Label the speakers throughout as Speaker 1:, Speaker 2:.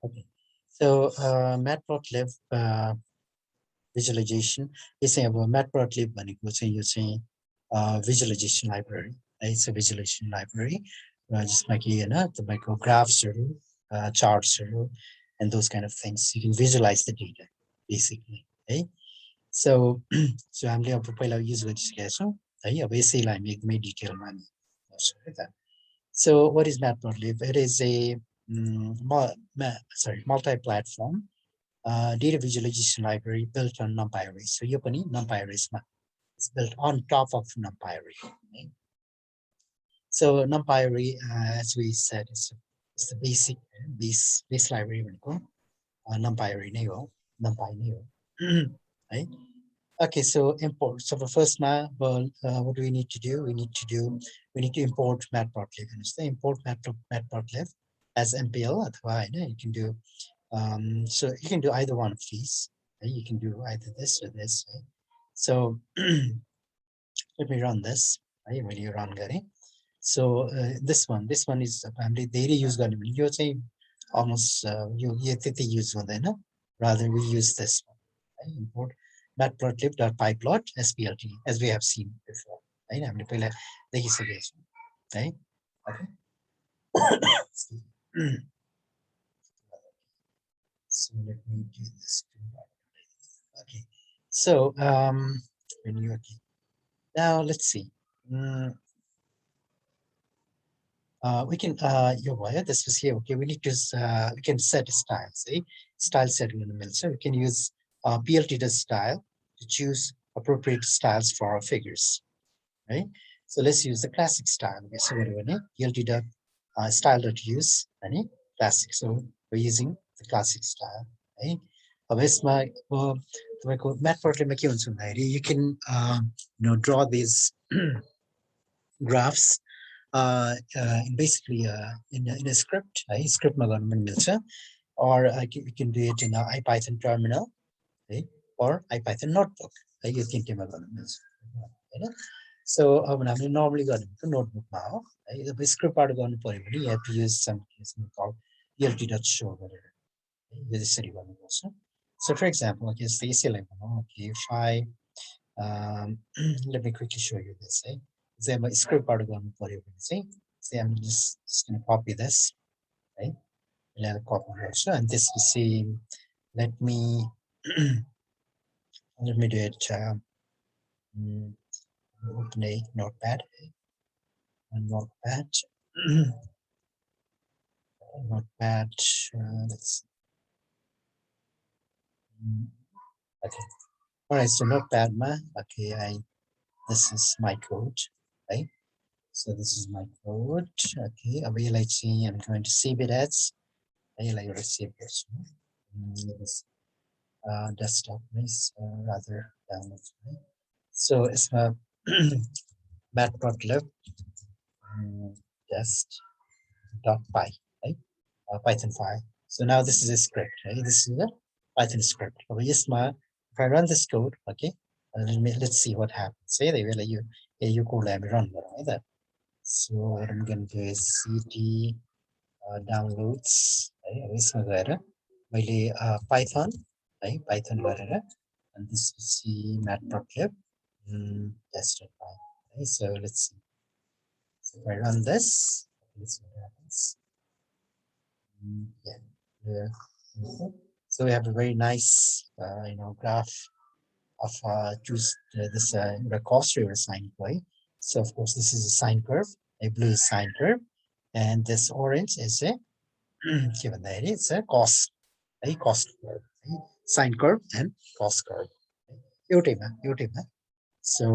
Speaker 1: Okay. So matplotlib visualization is saying about matplotlib भनेको चाहिँ यो चाहिँ visualization library. It's a visualization library जसमा कि हैन तपाईको graphsहरु chartsहरु and those kind of things. You can visualize the data basically. है so so हामीले अब पहिला युज गरिसकेका छौं है अब यसैलाई हामी एकदमै डिटेलमा गर्छौं है त so what is matplotlib? It is a multi-platform data visualization library built on NumPy arrays. So यो पनि NumPy arrays मा it's built on top of NumPy array. Okay? So NumPy array, as we said, is the basic base library भनेको NumPy array नै हो, NumPy नै हो. Right? Okay, so import. So the first what do we need to do? We need to import matplotlib. Understand? Import matplotlib as MPL. You can do so you can do either one of these. Right? You can do either this or this. Right? So let me run this. Right? When you run Gary. So this one is family data use going to be you say almost you use one rather we use this one. Right? Import matplotlib.pyplot splt as we have seen before. Right? हामीले पहिला देखिसकेका छौं है okay so let me do this okay so when you okay now let's see we can this was here okay we need to we can set styles style setting in the middle so we can use plt style to choose appropriate styles for our figures right so let's use the classic style okay so we're plt style.use any classic so we're using the classic style right अब यसमा तपाईको matplotlib मा के हुन्छ भन्दाखेरि you can draw these graphs basically in a script script मा गर्न पनि मिल्छ or you can do it in a IPython terminal or IPython notebook यो तीनटैमा गर्न मिल्छ हैन so अब हामीले normally गर्ने भनेको notebook मा हो अब script बाट गर्नु पर्यो भने you have to use something called plt.show गरेर यो यसरी गर्नुपर्छ so for example okay so यसैलाई भनौं okay if I let me quickly show you this say अब script बाट गर्नु पर्यो भने चाहिँ say I'm just going to copy this right let copy also and this is same let me do it open a notepad notepad let's okay all right so notepad ma okay this is my code right so this is my code okay let's see I'm going to save it as like receive this desktop is rather download right? So it's a matplotlib test.py right Python file so now this is a script right this is a Python script if I run this code okay let's see what happens say they will you code I run right so what I'm going to do is cd downloads यसमा गएर मैले python python गरेर and this is the matplotlib test.py so let's see so if I run this let's see what happens yeah so we have a very nice graph of choose this cost or sine curve so of course this is a sine curve a blue is sine curve and this orange is a given that it's a cost curve sine curve and cost curve so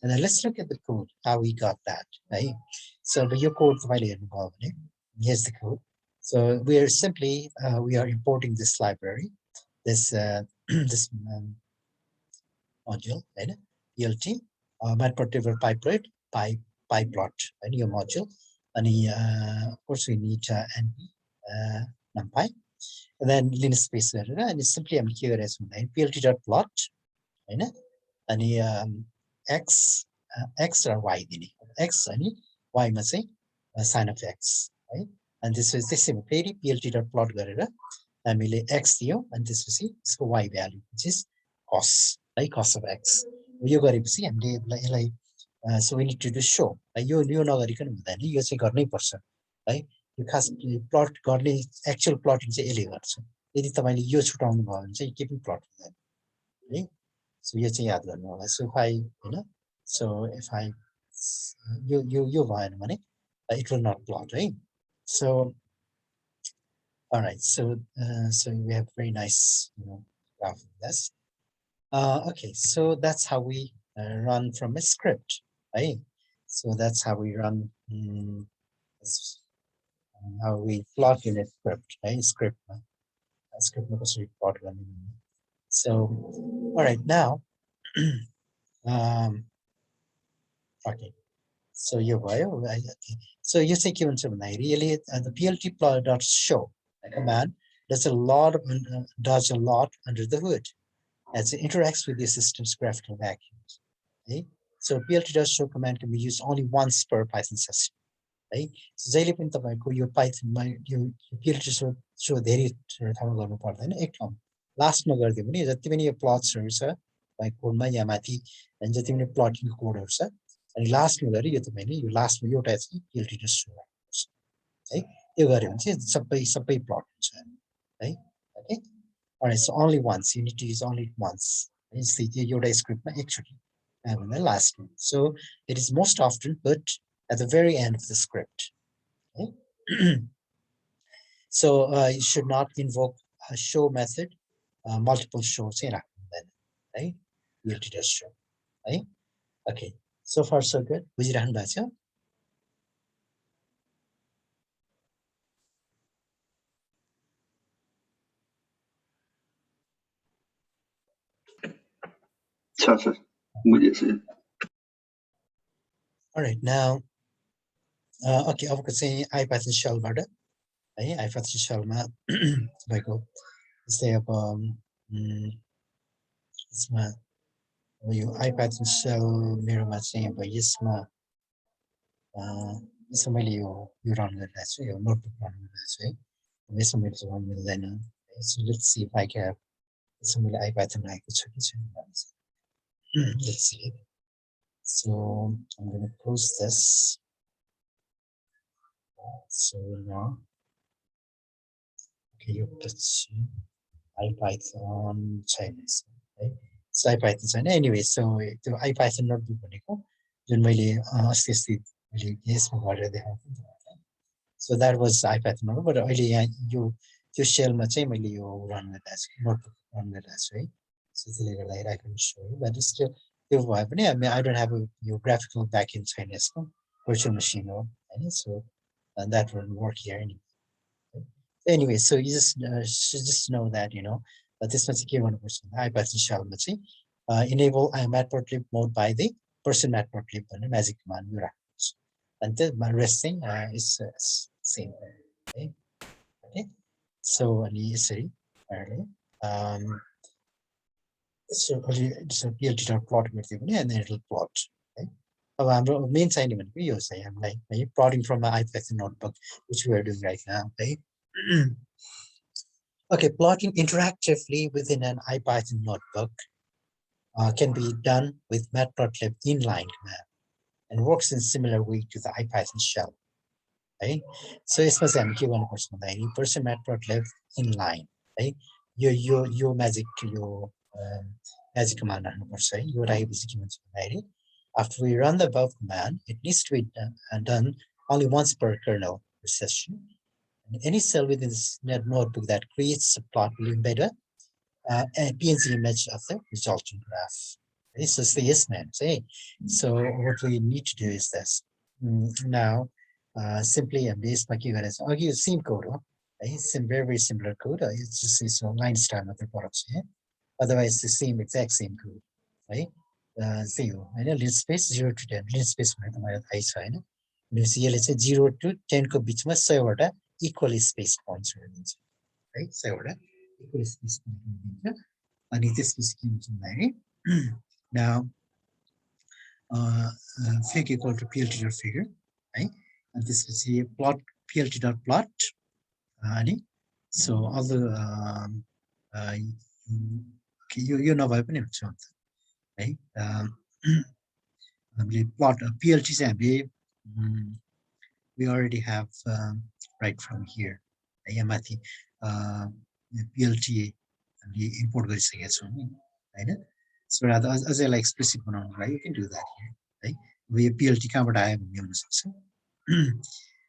Speaker 1: and then let's look at the code how we got that right so your code here's the code so we are simply we are importing this library this this module right plt matplotlib pyplot and your module and of course we need np numpy and then linear space and it's simply I'm here as plt.plot right and x x or y x and y must say sign of x right and this is this plt.plot हामीले x दियो अनि त्यसपछि यसको y value which is cos है cos of x यो गरेपछि हामीले यसलाई so we need to do show यो नगरिकन हुँदैन यो चाहिँ गर्नै पर्छ है यो खास प्लट गर्ने एक्चुअल प्लटिङ चाहिँ यसले गर्छ यदि तपाईले यो छुटाउनु भयो भने चाहिँ के पनि प्लट हुँदैन है सो यो चाहिँ याद गर्नु होला सो फाइ हैन सो इफ आई यो भएन भने it will not plot right so all right so so we have very nice graph of this okay so that's how we run from a script right so that's how we run how we plot in a script right script plot running so all right now okay so यो भयो so यो चाहिँ के हुन्छ भन्दाखेरि यसले the plt plot.show command does a lot under the hood as it interacts with the system's graphical vacuums okay so plt.show command can be used only once per python session right so जहिले पनि तपाईको यो python मा यो plt.show धेरै ठाउँमा गर्नु पर्दैन एक ठाउँ लास्टमा गर्दियो भने जति पनि यो प्लट्सहरु छ तपाईको कोडमा या माथि जति पनि प्लटिङ कोडहरु छ अनि लास्टमा गरे यो तपाईले यो लास्टमा एउटा चाहिँ plt.show है त्यो गर्यो भने चाहिँ सबै प्लट हुन्छ है okay alright so only once you need to use only once it's the एउटा स्क्रिप्टमा एकचोटी and the last one so it is most often put at the very end of the script okay so you should not invoke a show method multiple shows चाहिँ राख्नुहुँदैन है plt.show है okay so far so good बुझिराख्नु भएको छ
Speaker 2: sir बुझेछु
Speaker 1: all right now okay अब चाहिँ ipython shell बाट है ipython shell मा भएको जस्तै अब यसमा यो ipython shell मेरोमा चाहिँ अब यसमा यसो मैले यो रन गरिरहेको छु यो नोटबुक रन गरिरहेको छु है यसो मैले चाहिँ रन मिल्दैन so let's see if I can यसो मैले ipython राखेको छु कि छैन let's see so I'm going to close this so now okay यो पछि ipython छैन है so ipython छैन anyway so त्यो ipython नोटबुक भनेको जुन मैले अस्ति मैले यसमा गरेर देखाएको थिएँ so that was ipython notebook but अहिले यहाँ यो त्यो शेलमा चाहिँ मैले यो रन गरिरहेको छु नोटबुक रन गरिरहेको छु है so त्यसले गर्दाखेरि I can show you but still त्यो भए पनि I don't have yo graphical backend छैन यसको virtual machine हो हैन so that won't work here anyway so you just should just know that you know त्यसमा चाहिँ के गर्नुपर्छ भन्दा ipython shellमा चाहिँ enable matplotlib mode by the person matplotlib भन्ने magic command यो राख्नुपर्छ and the rest thing is same okay okay so अनि यसरी so plt.plot गरिदियो भने and then it will plot है अब हाम्रो मेन चाहिने भनेको यो चाहिँ हामीलाई है plotting from an ipython notebook which we are doing right now okay okay plotting interactively within an ipython notebook can be done with matplotlib inline command and works in similar way to the ipython shell है so यसमा चाहिँ हामी के गर्नुपर्छ भन्दाखेरि person matplotlib inline है यो magic यो magic command राख्नुपर्छ है यो राखेपछि के हुन्छ भन्दाखेरि after we run the above command it needs to be done only once per kernel per session and any cell within this notebook that creates a plot will embed a PNG image of the resulting graph this is the yes man say so what we need to do is this now simply यसमा के गरेछ अघि यो same code हो है very similar code it's just this line style मात्र फरक छ otherwise the same exact same code है त्यही हो हैन linspace 0 to 10 linspace भनेको मलाई थाहै छ हैन भनेपछि यसले चाहिँ 0 to 10 को बीचमा 100 वटा equally spaced points दिन्छ है 100 वटा equally spaced points दिन्छ अनि त्यसपछि के हुन्छ भन्दाखेरि now fig equal to plt.figure है अनि त्यसपछि plot plt.plot अनि So although you know about it, right? Plot PLT sample. We already have right from here. Yamati PLT import right? So rather as I like explicit one, right? You can do that here, right? We PLT convert I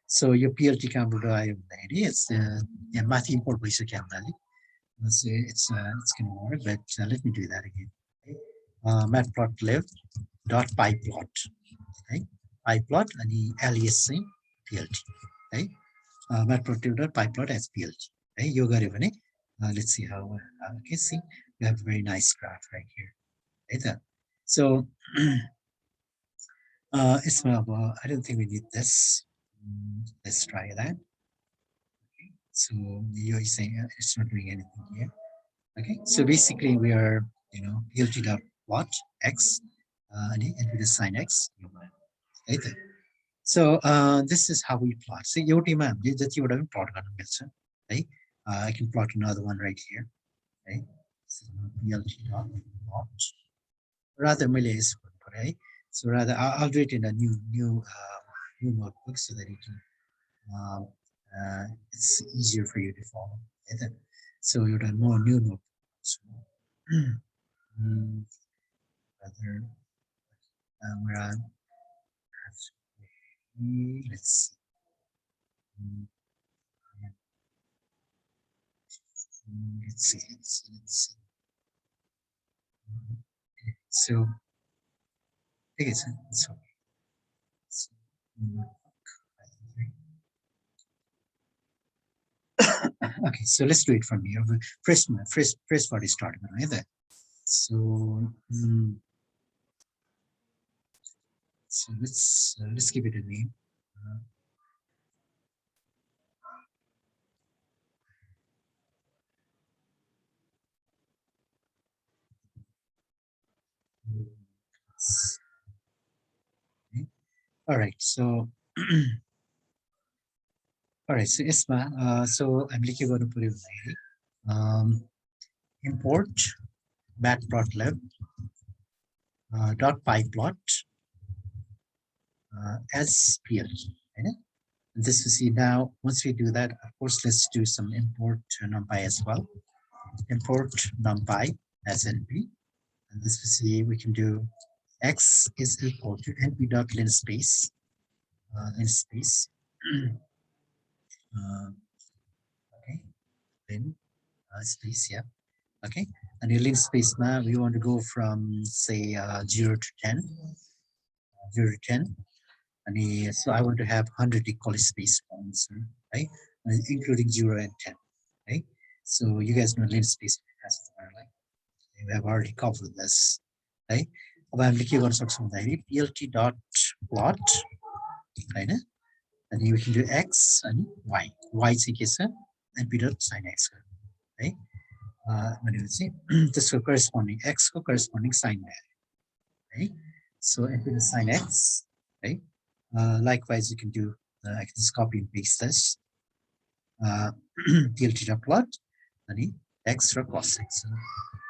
Speaker 1: so your PLT convert I it's math import basic it's gonna work, but let me do that again. Okay? Matplotlib dot pyplot, right? Pyplot and the alias PLT, right? Matplotlib dot pyplot as PLT, right? Yoga Rivane. Let's see how. Okay, see, we have a very nice graph right here, right? So it's I don't think we need this. Let's try that. Okay. So you're saying it's not doing anything here. Okay, so basically we are, PLT dot plot x and with sign x. Right? So this is how we plot. So you that you would have plot right? I can plot another one right here. Right? So PLT dot plot. Rather is right? So rather I'll do it in a new notebook so that you can it's easier for you to follow. Right? So you have more new notebook. So, rather where let's see. Let's see. So I guess it's okay. Okay, so let's do it from here. First part is starting right? So so let's give it a name. Okay. All right, so all right, so ISMA, so I'm looking going to put it import matplotlib dot pyplot as PLT. Right? And this we see now. Once we do that, of course, let's do some import numpy as well. Import numpy as np, and this we see we can do x is equal to np dot linspace linspace. Okay, lin space, yeah. Okay, and your linspace now we want to go from say 0 to 10, 0 to 10. And so I want to have 100 equal space points, right? Including 0 and 10, right? So you guys know linspace like we have already covered this, right? I'm looking at some PLT dot plot, right? And you can do x and y. Y is equal and p dot sin x, right? When you see this corresponding x corresponding sin right? So and with the sin x, right? Likewise, you can do, I can just copy and paste this. PLT dot plot, and x for cos x,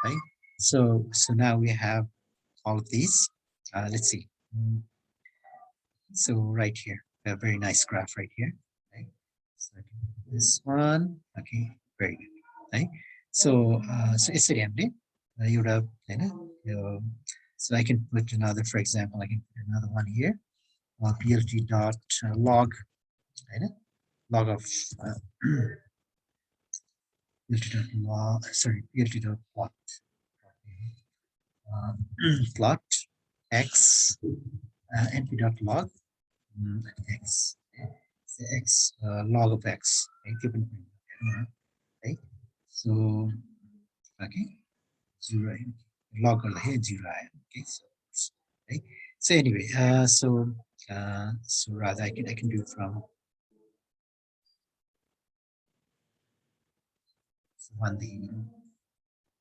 Speaker 1: right? So now we have all of these. Let's see. So right here, we have a very nice graph right here. Right? So this one, okay, very good. Right? So so it's a you would have, so I can put another, for example, I can put another one here. PLT dot log, right? Log of PLT dot log, sorry, PLT dot plot. Plot x np dot log x x log of x, right? Given right? So okay, 0 log of here 0. Okay, so right. So anyway, so rather I can do from one the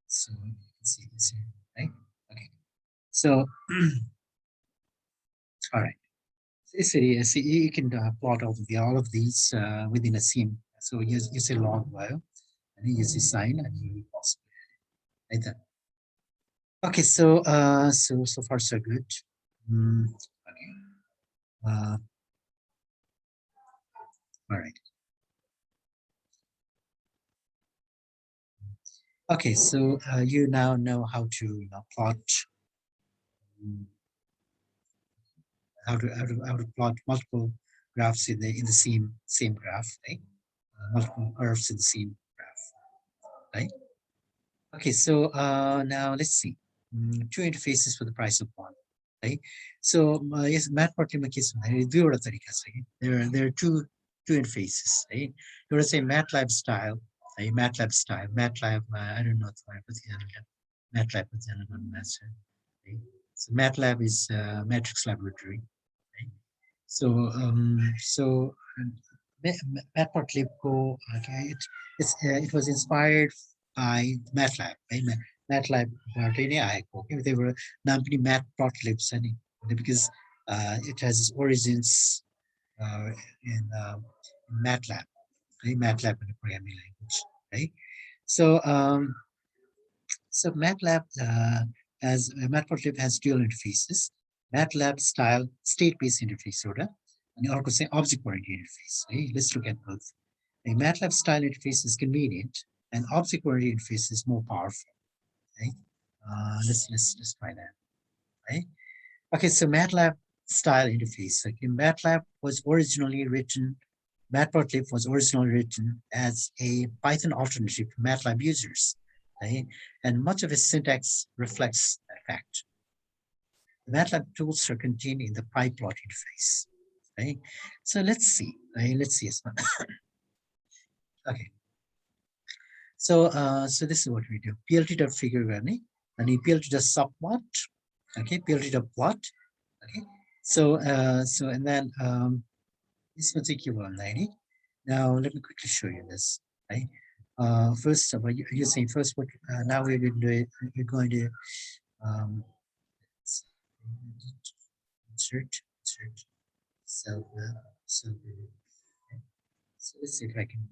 Speaker 1: so you can see this here, right? Okay, so all right. So you can plot all of these within a scene. So you say log while. and you see sign and you possible like that. Okay, so so far so good. Okay. All right. Okay, so you now know how to plot um, how to plot multiple graphs in the same graph, right? Multiple curves in the same graph, right? Okay, so now let's see. Two interfaces for the price of one, right? So yes, matplotlib में के सुना दुईवटा तरिका छ कि there are two interfaces, right? एउटा चाहिँ MATLAB style, है MATLAB style, MATLAB I don't know कतिजनाले MATLAB कतिजना गर्नुभएको छ, है? So MATLAB is matrix laboratory, right? So Matplotlib go okay, it was inspired by MATLAB, right? MATLAB नै आएको हो कि त्यही भएर नाम पनि Matplotlib छ नि because it has its origins in MATLAB, right? MATLAB is a programming language, right? So so MATLAB Matplotlib has dual interfaces. MATLAB style state-based interface एउटा अनि अर्को चाहिँ object-oriented interface, है? Let's look at both. A MATLAB style interface is convenient and object-oriented interface is more powerful, right? Let's try that, right? Okay, so MATLAB style interface. Okay, Matplotlib was originally written as a Python alternative for MATLAB users, right? And much of its syntax reflects that fact. The MATLAB tools are contained in the PyPlot interface, right? So let's see, right? Let's see. Okay. So so this is what we do. plt.figure गर्ने अनि plt.subplot, okay, plt.plot, okay. So so and then this particular lady. Now let me quickly show you this, right? First of all, you're saying first what now we're going to insert so so let's see if I can.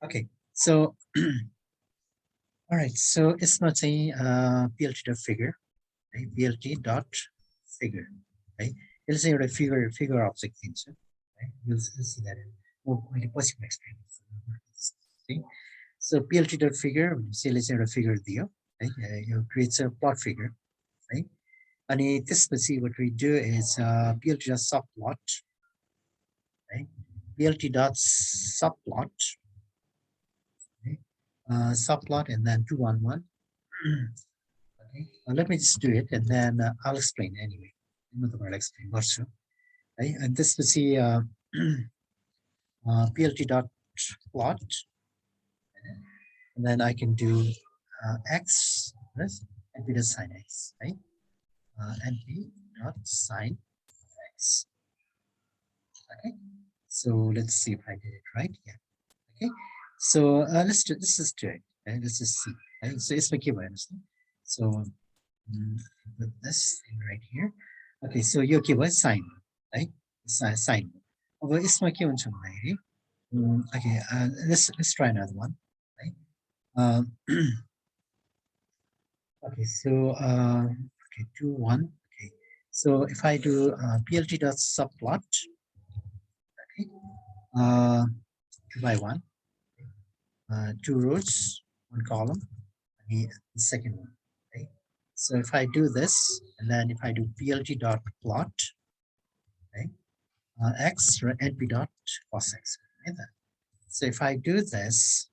Speaker 1: Okay, so all right, so it's not saying plt.figure, right? plt.figure, right? It'll say a figure object things, right? You'll see that in more possible experience. See? So plt.figure, say let's say a figure there, right? You create a plot figure, right? And this what we do is plt.subplot, right? plt.subplot, okay? Subplot and then 211. Okay, let me just do it and then I'll explain anyway. I'll explain what's right. And this was see plt.plot, and then I can do x np dot sine x, right? Np dot sine x. Okay, so let's see if I did it right. Yeah. Okay, so let's do this is do it. Okay? Let's just see. Right? So it's my keyword. So put this thing right here. Okay, so your keyword sine, right? Sine. Over is my keyword okay, let's try another one, right? Okay, so okay, 2 1. Okay, so if I do plt.subplot, okay, 2 by 1, 2 rows, 1 column, and the second one. Okay, so if I do this, and then if I do plt.plot, okay, x np dot cos x. Okay, so if I do this,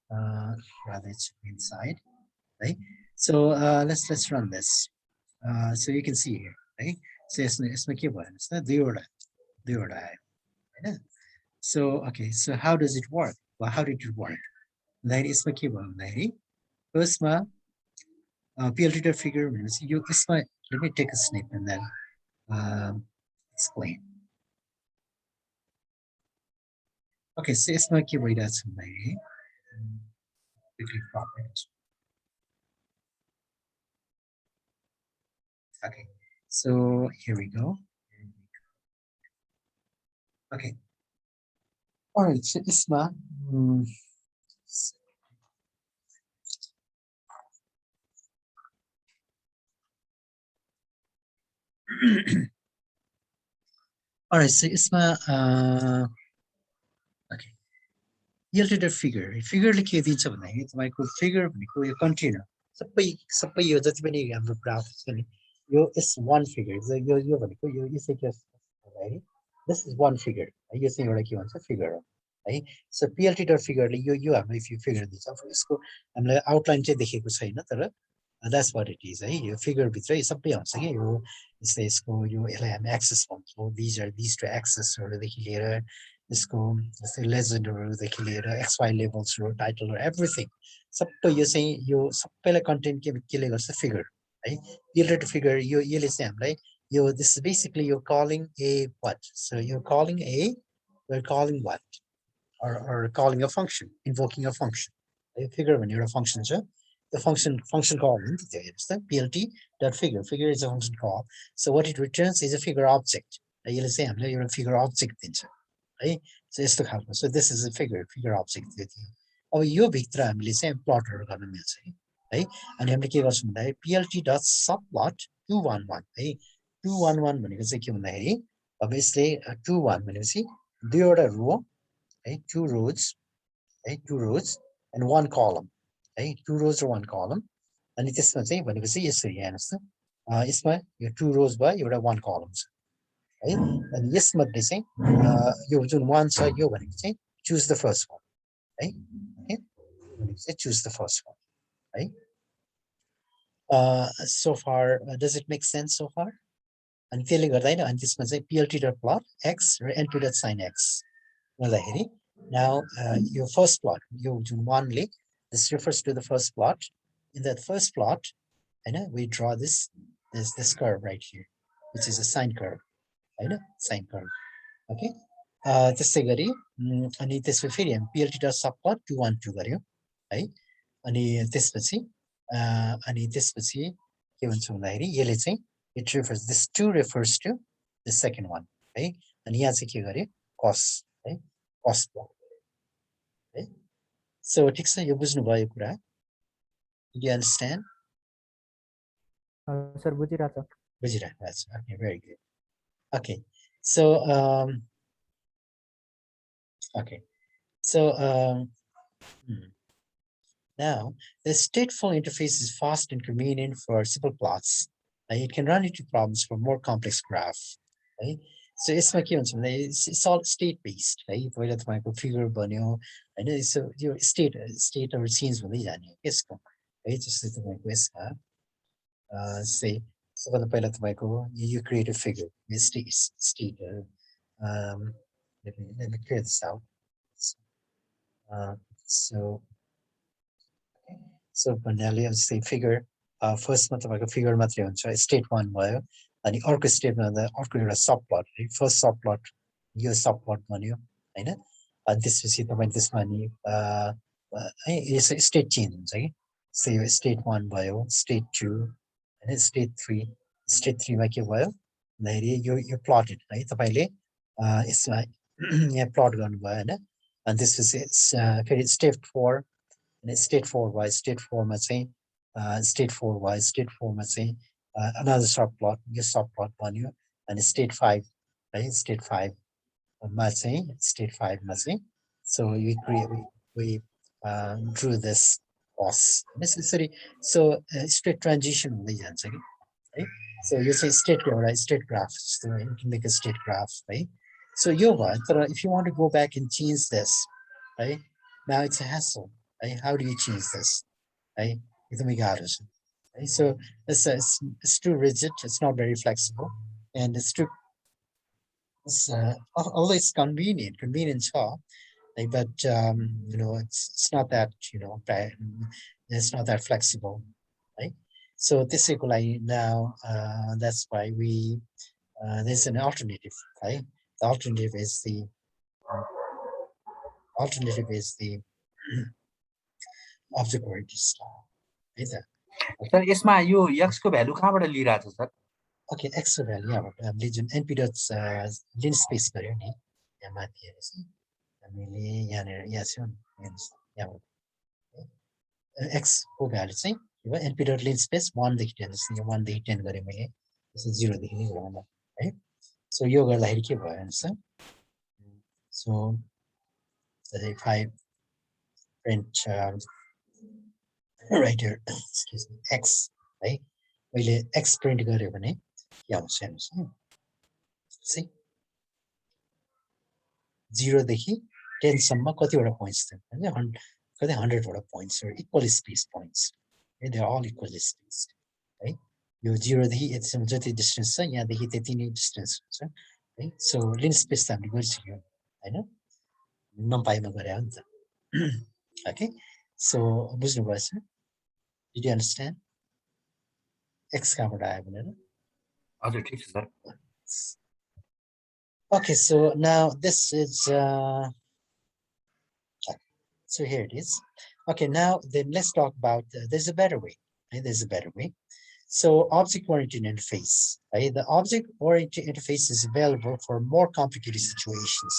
Speaker 1: rather it's inside, right? So let's run this. So you can see here, right? So it's my keyboard. It's not the order. Right? So okay, so how does it work? Well, how did it work? That is my keyboard. First, my plt figure means you. Let me take a snip and then explain. Okay, so it's my keyboard. That's my quickly crop it. Okay, so here we go. Okay. All right, so Isma. All right, so it's my okay. Yielded figure. Figure like it's my figure your container. Suppose you just when you have a graph, you is one figure. So you say just right. This is one figure. You think like you want a figure. Right? So PLT dot figure you have if you figure this out. I'm like outline check the that's what it is. You figure betray something else. You say you access one. So these are these two access or the later. इसको जैसे legendary देखिए XY labels रो title रो everything सब तो ये चाहिँ यो सबैलाई content के ले गर्छ figure है yielded figure यो यसले चाहिँ हामीलाई यो this is basically you're calling a what so you're calling what or calling a function invoking a function a figure when you're a function the function call is the plt dot figure is a function call so what it returns is a figure object यसले चाहिँ हामीलाई एउटा figure object दिन्छ है so यस्तो खालको so this is a figure object अब यो भित्र हामीले चाहिँ प्लटहरु गर्न मिल्छ है अनि हामीले के गर्छौं भन्दाखेरि plt.subplot 211 है 211 भनेको चाहिँ के भन्दाखेरि अब यसले 21 भनेपछि दुईवटा रो है two rows and one column है two rows or one column अनि त्यसमा चाहिँ भनेपछि यसरी हेर्नुस् त यसमा यो two rows भयो एउटा one column छ है अनि यसमध्ये चाहिँ यो जुन one छ यो भनेको चाहिँ choose the first one है भनेको चाहिँ choose the first one है so far does it make sense so far अनि त्यसले गर्दा हैन अनि त्यसमा चाहिँ plt.plot x र np.sin x गर्दाखेरि now your first plot yo Jun one ले this refers to the first plot in that first plot Hahn we draw this curve right here which is a sine curve Hahn sine curve okay त्यसै गरी अनि त्यसपछि फेरि हामी plt.subplot 212 गर्यौं है अनि त्यसपछि के भन्छ भन्दाखेरि यसले चाहिँ it refers this 2 refers to the second one है अनि यहाँ चाहिँ के गर्यो cos है cos plot है so ठिक छ यो बुझ्नु भयो कुरा do you understand
Speaker 3: sir बुझिरहेछ
Speaker 1: okay very good okay so okay so now the stateful interface is fast and convenient for simple plots it can run into problems for more complex graph right so यसमा के हुन्छ भन्दा it's all state based है पहिला तपाईको figure बन्यो हैन so yo state or scenes हुँदै जाने यसको है जस्तै तपाईको यसमा say सबभन्दा पहिला तपाईको you create a figure state let me clear this out so भन्नाले say figure first मा तपाईको figure मात्रै हुन्छ state 1 भयो अनि अर्को स्टेप मा अर्को एउटा सबप्लट फर्स्ट सबप्लट यो सबप्लट बन्यो हैन अनि त्यसपछि तपाईले त्यसमा नि है स्टेट चेन्ज हुन्छ कि सो यो स्टेट 1 भयो स्टेट 2 हैन स्टेट 3 मा के भयो भन्दाखेरि यो प्लटेड है तपाईले यसमा यहाँ प्लट गर्नु भयो हैन अनि त्यसपछि फेरि स्टेप 4 अनि स्टेट 4 भयो स्टेट 4 मा चाहिँ स्टेट 4 भयो स्टेट 4 मा चाहिँ another subplot यो subplot बन्यो अनि स्टेट 5 है स्टेट 5 मा चाहिँ स्टेट 5 मा चाहिँ so we drew this cos necessary so straight transition हुँदै जान्छ कि है so यो चाहिँ स्टेट एउटा स्टेट ग्राफ जस्तो you can make a state graph है so यो भयो तर if you want to go back and change this है now it's a hassle है how do you change this है एकदमै गाह्रो छ so it's too rigid, it's not very flexible, and it's although it's convenient but you know it's not that it's not that flexible right so this is now that's why we there's an alternative right the alternative is the object oriented style right there.
Speaker 4: Sir यसमा यो x को value कहाँबाट लिइराछ sir
Speaker 1: okay x को value यहाँबाट हामीले जुन np.lim space गर्यो नि यहाँ माथि हेर्नुस् हामीले यहाँ छ यहाँबाट x को भ्यालु चाहिँ के भयो np डट लिन स्पेस 1 देखि 10 जस्तो 1 देखि 10 गरे मैले त्यसो 0 देखि नै गरौँ है सो यो गर्दाखेरि के भयो answer so if I print right here excuse me x है मैले x print गर्यो भने के आउँछ हेर्नुस् है see 0 देखि 10 सम्म कतिवटा पोइन्ट्स थियो हैन कतै 100 वटा पोइन्ट्स र equal space points they are all equal spaced है यो 0 देखि यतिसम्म जति डिस्टेन्स छ यहाँदेखि त्यति नै डिस्टेन्स हुन्छ है सो लिन स्पेस त हामीले गरिसक्यौँ हैन नम्पाईमा गरे हो नि त ओके सो बुझ्नु भएछ डिड यु अन्डरस्ट्यान्ड एक्स कहाँबाट आयो भनेर
Speaker 4: हजुर ठिक छ sir
Speaker 1: okay so now this is so here it is okay now then let's talk about there's a better way right? There's a better way so object oriented interface right? The object oriented interface is available for more complicated situations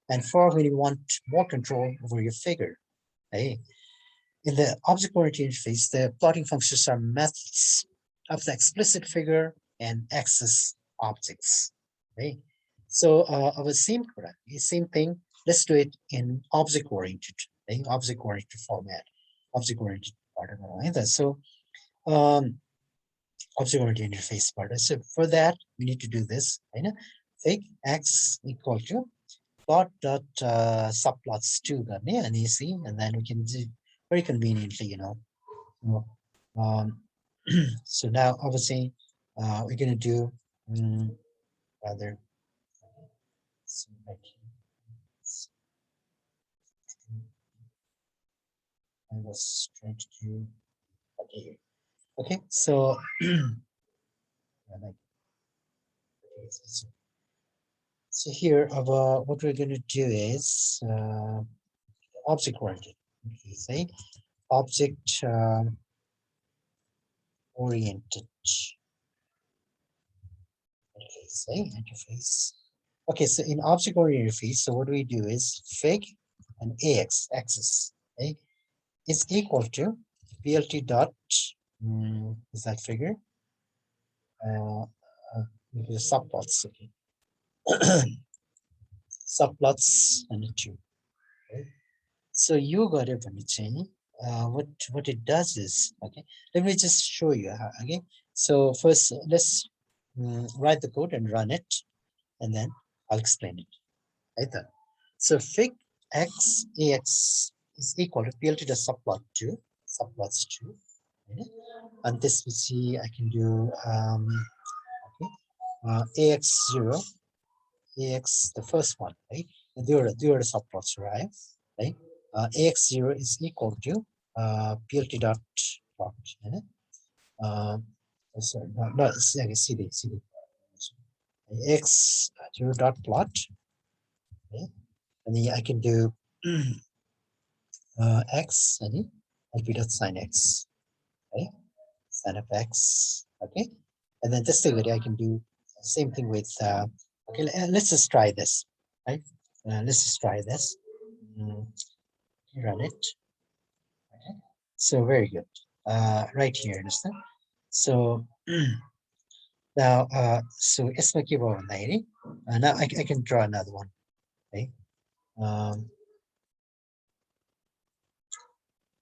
Speaker 1: and for when you want more control over your figure right? In the object oriented interface the plotting functions are methods of the explicit figure and axis objects right? So our same thing let's do it in object oriented right? Object oriented format object oriented right? So object oriented interface part so for that we need to do this right? Take x equal to plot dot subplots 2 and you see and then we can do very conveniently you know so now obviously we're going to do rather so right here. I was trying to do okay okay so so here what we're going to do is object oriented okay say object oriented interface say interface okay so in object oriented interface so what we do is fig and axis okay is equal to plt dot is that figure subplots okay subplots and 2 okay? So you got it what it does is okay let me just show you how okay so first let's write the code and run it and then I'll explain it right there. So fig x ax is equal to plt to subplot 2 subplots 2 okay? And this we see I can do okay ax0 ax the first one right the other subplots right right ax0 is equal to plt dot plot right? Sorry no cd x0 dot plot okay? And then I can do x and lp dot sin x okay sin of x okay and then this thing I can do the same thing with okay let's just try this right let's just try this run it okay so very good right here understand so now so यसमा के भयो भन्दाखेरि now I can draw another one okay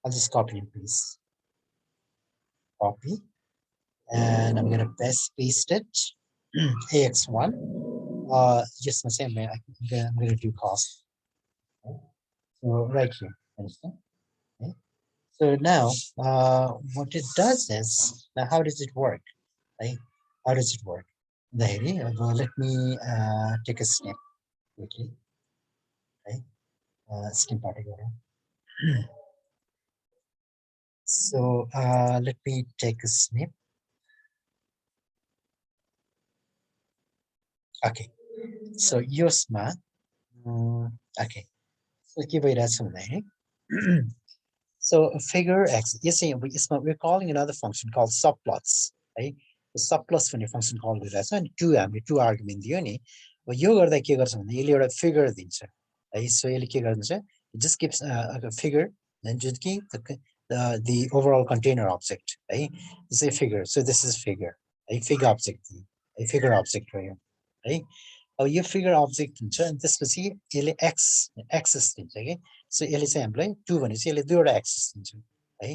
Speaker 1: I'll just copy and paste copy and I'm gonna paste it ax1 just the same way I'm gonna do cost okay? So right here understand okay? So now what it does is now how does it work right how does it work let me take a snip quickly okay snip particular so let me take a snip okay so yosma okay so के भइरहेछ भन्दाखेरि so figure x we're calling another function called subplots right the subplots भन्ने function call गरिरहेछ अनि हामीले 2 argument दियो नि यो गर्दा के गर्छ भन्दा यसले एउटा figure दिन्छ है so यसले के गर्छ it just gives a figure then just give the overall container object, right? It's a figure. So this is figure, a figure object, a figure object here, right? अब यो फिगर अब्जेक्ट हुन्छ अनि त्यसपछि यसले access दिन्छ कि सो यसले चाहिँ हामीलाई 2 भनेपछि यसले दुईवटा एक्सेस दिन्छ है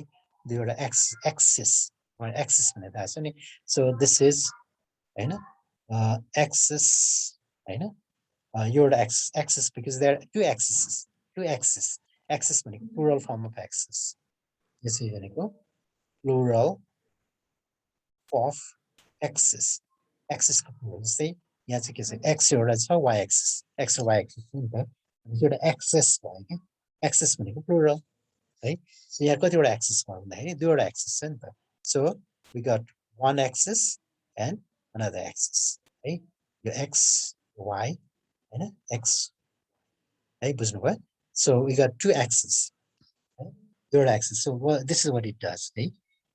Speaker 1: दुईवटा एक्सेस भनेर थाहा छ नि सो दिस इज हैन एक्सेस हैन एउटा axes because there are two axes भनेको प्लुरल फर्म अफ एक्सेस यो चाहिँ भनेको प्लुरल अफ एक्सेसको प्लुरल जस्तै यहाँ चाहिँ के छ एक्स एउटा छ वाइ एक्सिस एक्स र वाइ एक्सिस नि त एउटा एक्सेस भयो कि एक्सेस भनेको प्लुरल है सो यहाँ कतिवटा एक्सेस भयो भन्दाखेरि दुईवटा एक्सेस छ नि त so we got one axes and another axes है यो एक्स वाइ हैन एक्स है बुझ्नुभयो so we got two axes है दुईवटा axes so this is what it does है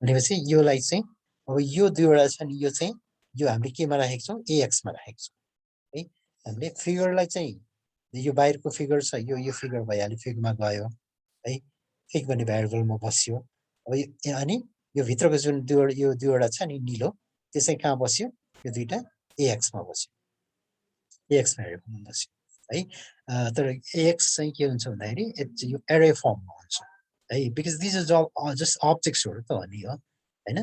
Speaker 1: भनेपछि योलाई चाहिँ अब यो दुईवटा छ नि यो चाहिँ यो हामीले केमा राखेको छौँ एएक्समा राखेको छौँ है हामीले फिगरलाई चाहिँ यो बाहिरको फिगर छ यो फिगर भइहाल्यो फिगमा गयो है फिग भन्ने भ्यारिएबलमा बस्यो अब अनि यो भित्रको जुन दुईवटा छ नि निलो त्यो चाहिँ कहाँ बस्यो यो दुईटा एएक्समा बस्यो एएक्स भ्यारिएबलमा बस्यो है तर एएक्स चाहिँ के हुन्छ भन्दाखेरि यो एरे फर्ममा हुन्छ है बिकज दिस इज जस्ट अब्जेक्ट्सहरू त हो नि हो होइन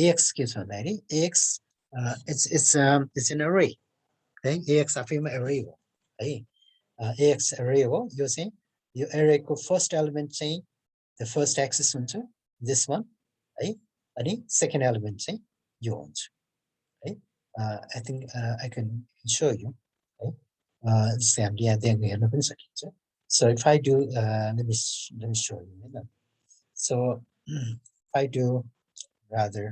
Speaker 1: एएक्स के छ भन्दाखेरि एएक्स it's an array है AX आफैमा array हो है AX array हो यो चाहिँ यो array को फर्स्ट एलिमेन्ट चाहिँ द फर्स्ट एक्सेस हुन्छ दिस वान है अनि सेकेन्ड एलिमेन्ट चाहिँ यो हुन्छ है आई थिंक आई क्यान सो यु है जस्तै हामीले यहाँ त्यहाँ हेर्न पनि सकिन्छ so if I do let me show you हैन so if I do rather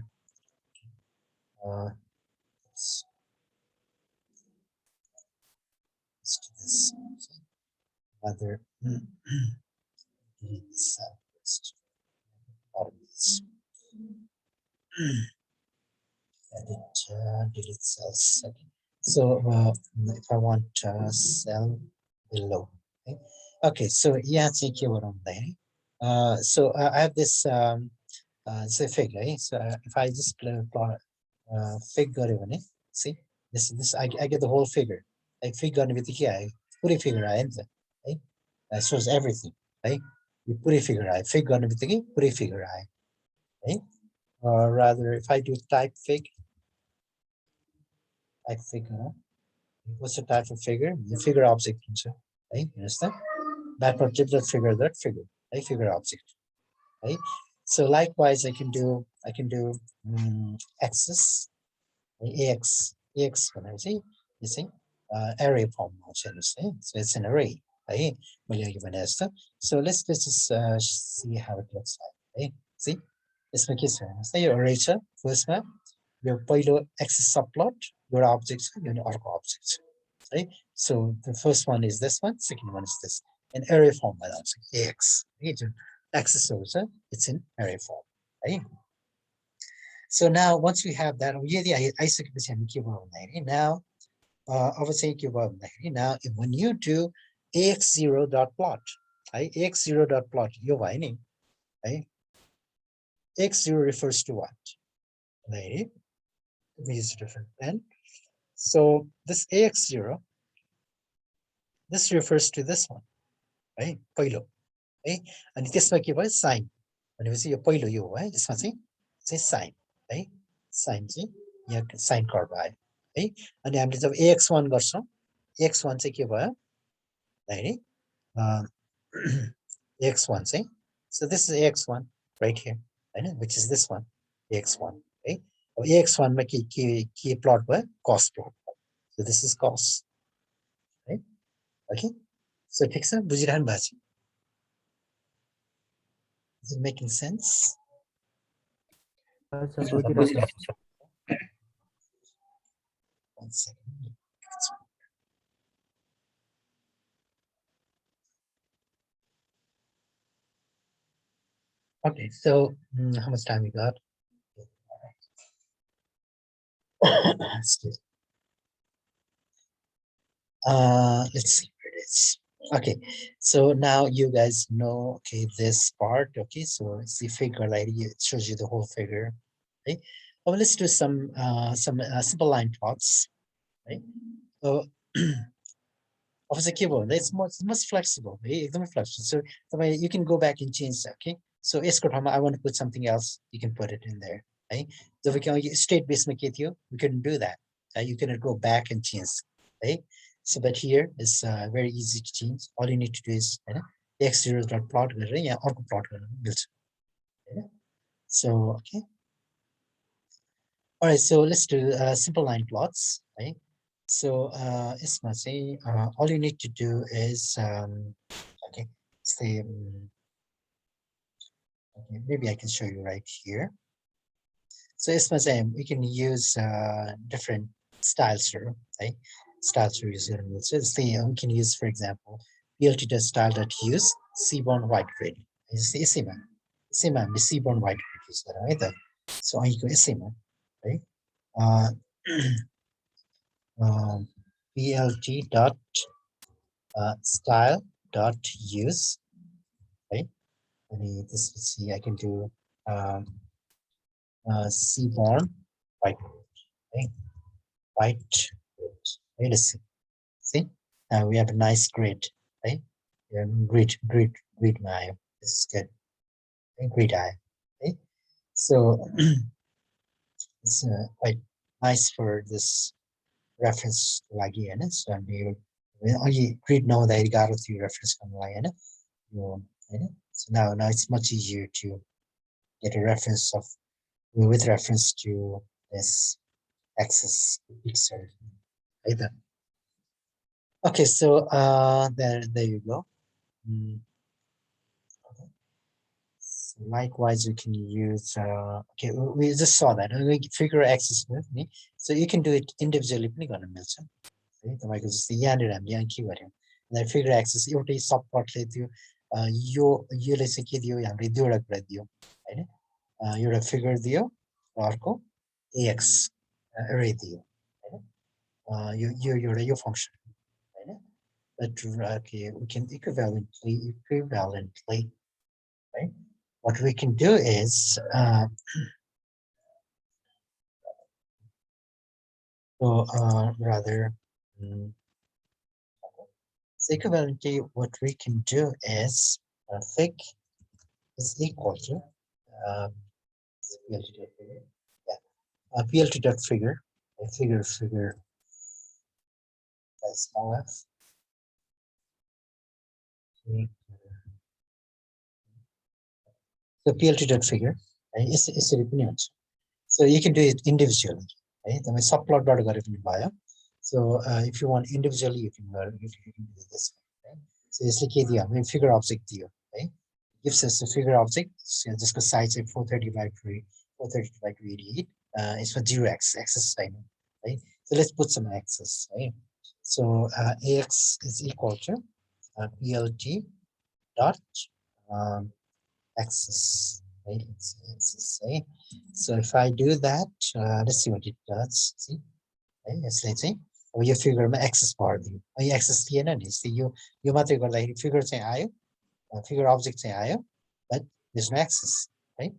Speaker 1: let's do this rather delete this first bottom this edit delete cells second so if I want cell below okay so yeah take you on there so I have this it's a figure right? So if I just plot figure even see this I get the whole figure like figure with the I put a figure I enter right that shows everything right you put a figure I figure with the put a figure I right or rather if I do type figure what's the type of figure the figure object right you understand that particular figure that figure a figure object right so likewise I can do axis ax when I see you see array form so it's an array right so let's just see how it looks like right see this make it say your array first map your पहिलो axis subplot your objects your अर्को objects right so the first one is this one second one is this an array form by ax right axis also it's in array form right so now once we have that now obviously now when you do ax0 dot plot ax0 dot plot x0 refers to what right is different then so this ax0 this refers to this one right पहिलो है अनि त्यसमा के भयो sign भनेपछि यो पहिलो यो हो है यसमा चाहिँ साइन है साइन चाहिँ यहाँ साइन कर्व आयो है अनि हामीले जब ax1 गर्छौं x1 चाहिँ के भयो है ax1 चाहिँ so this is ax1 right here Hahn which is this one ax1 है अब ax1 मा के प्लट भयो cos plot so this is cos right okay so ठिक छ बुझिरहनु भएको छ is it making sense one second okay so how much time we got let's see where it is Okay, so now you guys know, okay, this part, okay, so it's the figure, like it shows you the whole figure, okay. Well, let's do some simple line plots, right? So obviously keyboard, it's much flexible, एकदमै flexible. So you can go back and change that, okay. So यसको ठाउँमा I want to put something else, you can put it in there, right? So we can state base में के थियो, we couldn't do that. You cannot go back and change, right? So but here is very easy to change. All you need to do is x0 dot plot गरेर यहाँ अर्को plot गर्न मिल्छ, हैन? So okay. All right, so let's do simple line plots, right? So यसमा चाहिँ all you need to do is okay, say okay, maybe I can show you right here. So यसमा चाहिँ we can use different styles here, right? Styles to use here. So we can use, for example, plt.style.use seaborn white grid. यसैमा हामीले seaborn white grid use गरौँ है त. So अहिलेको यसैमा है plt dot style dot use, right? And this, let's see, I can do seaborn white, right? White grid. Right? Let's see. Now we have a nice grid, right? Yeah, grid eye. This is good. Okay, grid eye. Okay. So it's quite nice for this reference लागि हैन. So हामीले अलि grid नहुँदाखेरि गाह्रो थियो reference गर्नलाई हैन. यो हैन. So now it's much easier to get a reference of with reference to this axis pixel. Either. Okay, so there you go. Okay. So likewise, we can use okay, we just saw that figure axis with me, so you can do it individually पनि गर्न मिल्छ है. तपाईको जस्तै यहाँनिर हामीले यहाँ के गर्यौं भन्दा फिगर एक्सिस एउटै सबप्लटले त्यो योले चाहिँ के दियो, हामीले दुईवटा कुरा दियो हैन. एउटा फिगर दियो र अर्को एएक्स एरे दियो हैन. यो एउटा यो फंक्सन हैन. But okay, we can equivalently, right? What we can do is rather so equivalently, what we can do is fig is equal to plt dot figure, figure that's small f. So plt dot figure is so you can do it individually, right? The subplot dot गरे पनि भयो. So if you want individually, you can do this way, right? So यसले के दियो, हामी figure object दियो, right? Gives us a figure object. So जसको size चाहिँ 430 by 288. It's for 0x, axis time, right? So let's put some axis, right? So ax is equal to plt dot axis, right? Axis, right? So if I do that, let's see what it does. See, right? Let's say यो फिगरमा axes भर दियो, यो access थिएन नि. यो मात्रै गर्दाखेरि figure चाहिँ आयो, फिगर अब्जेक्ट चाहिँ आयो, but there's no axis, right?